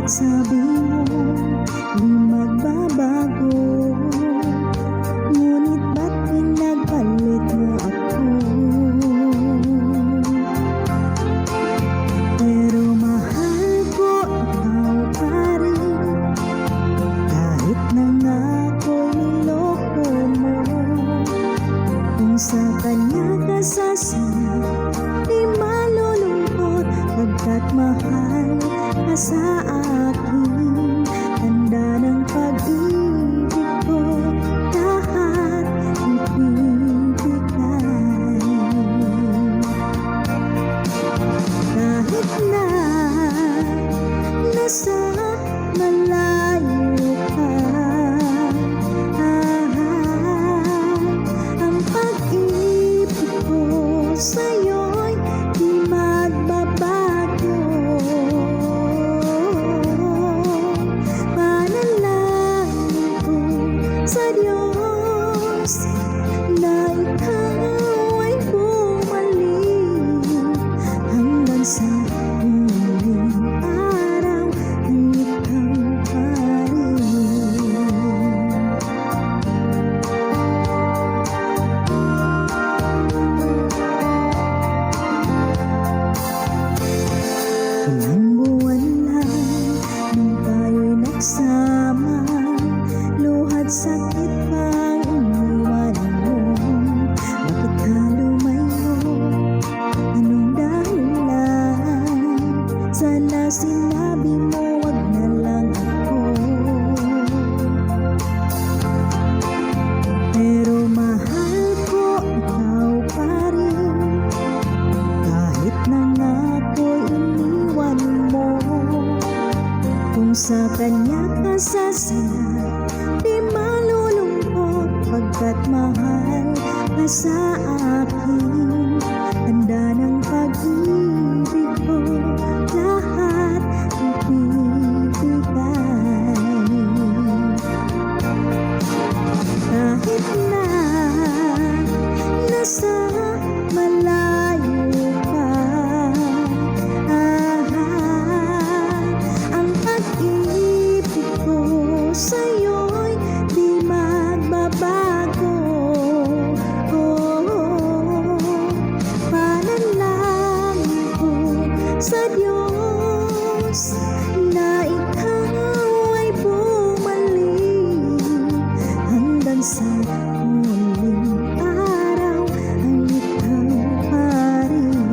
Sabi mo, di magbabago. Ngunit ba't pinagpalit mo ako? Pero mahal ko ikaw pa rin, kahit na nga ako'y niloko mo. Kung sa kanya ka sasaya, di malulungkot, pagkat mahal ka sa akin. Tanda ng pag-ibig ko, lahat ibibigay. Kahit na nasa malayo ka, ang pag-ibig ko sa'yo'y di magbabago. Sa Diyos na ikaw ay bumalik, hanggang sa huling araw ay ikaw pa rin. Ilang buwan lang nung tayo'y nagsama, luhat sakit pang iniwanan mo. Bakit ka lumayo? Anong dahilan? Sana sinabi mo, wag na lang ako. Pero mahal ko ikaw pa rin, kahit na nga ako'y iniwan mo. Kung sa kanya ka sasaya, di malulungkot, pagkat mahal ka sa akin. Tanda ng pag-ibig ko, lahat ibibigay. Kahit na nasa malayo ka, ang pag-ibig ko sa'yo'y di magbabago. Panalangin ko sa Diyos na ikaw ay bumalik, hanggang sa huling araw ay ikaw pa rin.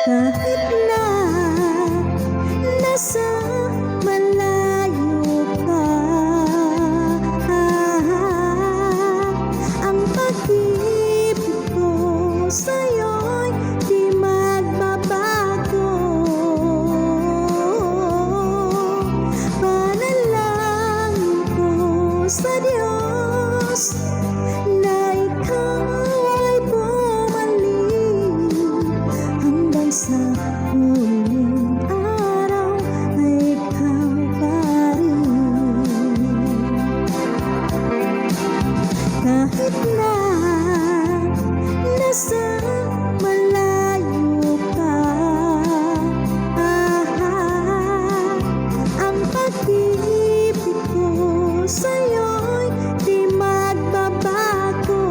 Kahit na nasa malayo ka, ang pag-ibig ko sa'yo'y di magbabago. Panalangin ko sa Diyos na ikaw ay bumalik, hanggang sa huling araw ay ikaw pa rin. Kahit na nasa malayo ka, ang pag-ibig ko sa'yo'y di magbabago.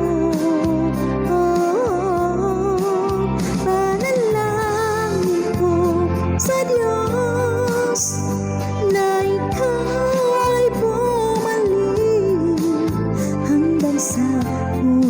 sa puso.